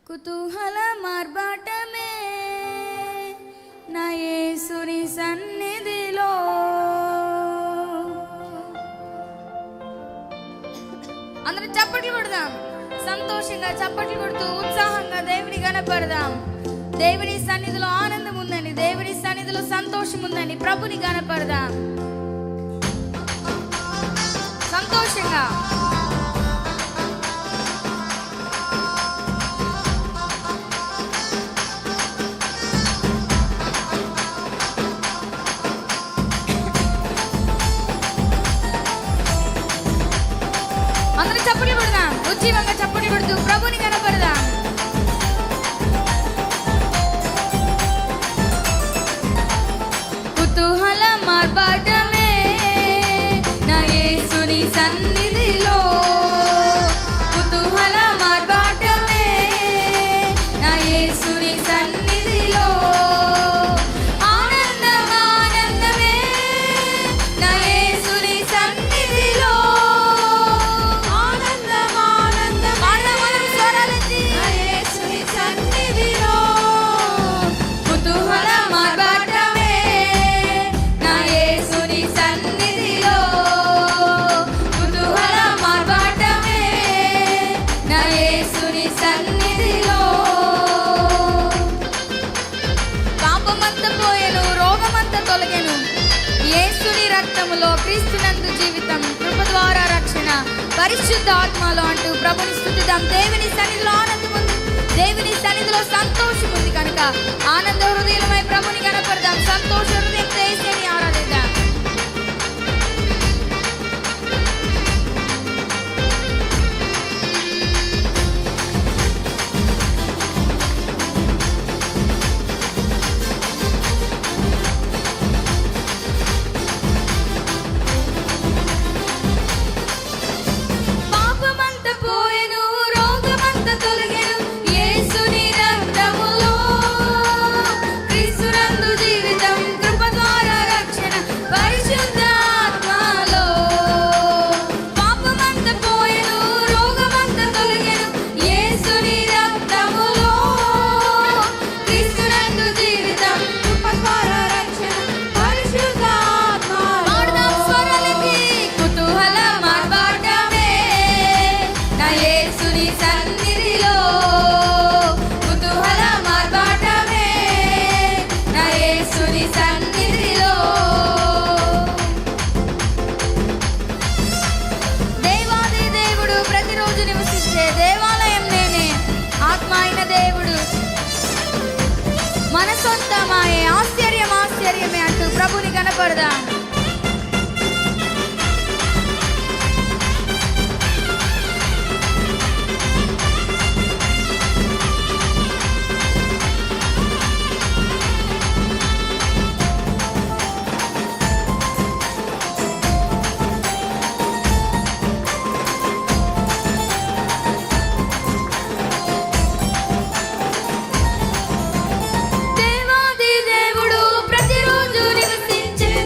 కుతూహల మార్బాటమే నా యేసుని సన్నిధిలో. అందరం చప్పట్లు కొడదాం, సంతోషంగా చప్పట్లు కొడుతూ ఉత్సాహంగా దేవుని గణపడదాం. దేవుని సన్నిధిలో ఆనందం ఉందని, దేవుని సన్నిధిలో సంతోషం ఉందని ప్రభుని గణపడదాం సంతోషంగా. అందరూ చప్పట్లు కొడదాం, ఉజ్జీవంగా చప్పట్లు కొడుతూ ప్రభుని కనపడదాం. కుతూహల మార్బాటమే నా యేసుని సన్నిధిలో. కుతూహల మార్బాటమే నా యేసుని సన్నిధిలో. ఆనందం ఆనందమే నా యేసుని సన్నిధిలో. యేసుని రక్తములో క్రీస్తునందు జీవితం, కృప ద్వారా రక్షణ, పరిశుద్ధ ఆత్మలో అంటూ ప్రభుని స్తుతిద్దాం. దేవుని సన్నిధిలో ఆనందం ఉంది, దేవుని సన్నిధిలో సంతోషం ఉంది కనుక ఆనంద హృదయమై ప్రభుని కనపడదాం. సంతోష హృదయంతో యేసుని ఆరాధిద్దాం. మన సొంతమాయే ఆశ్చర్యం ఆశ్చర్యమే అంటూ ప్రభుని కనపడదాం.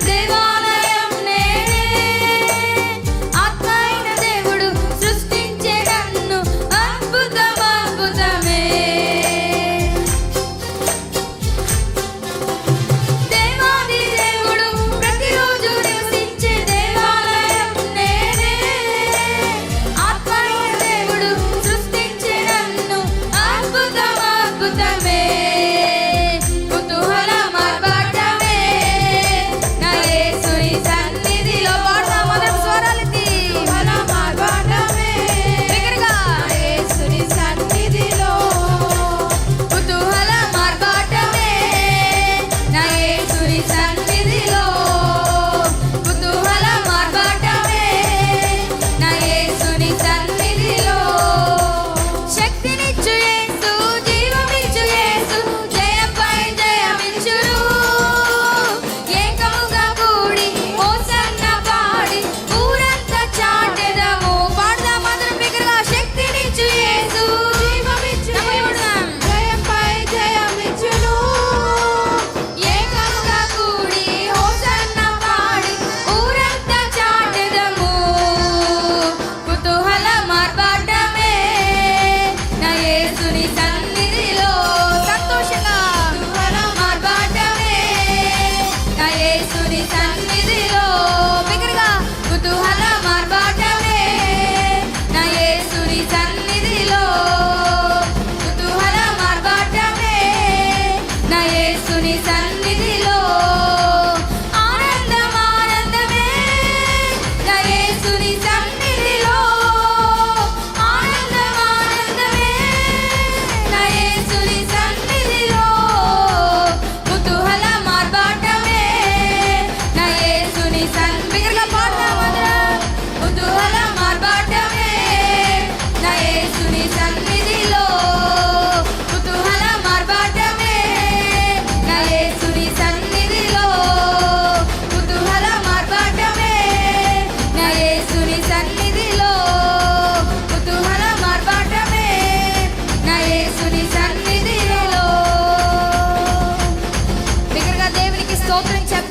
దేవా స్తోత్రం చెప్దాం.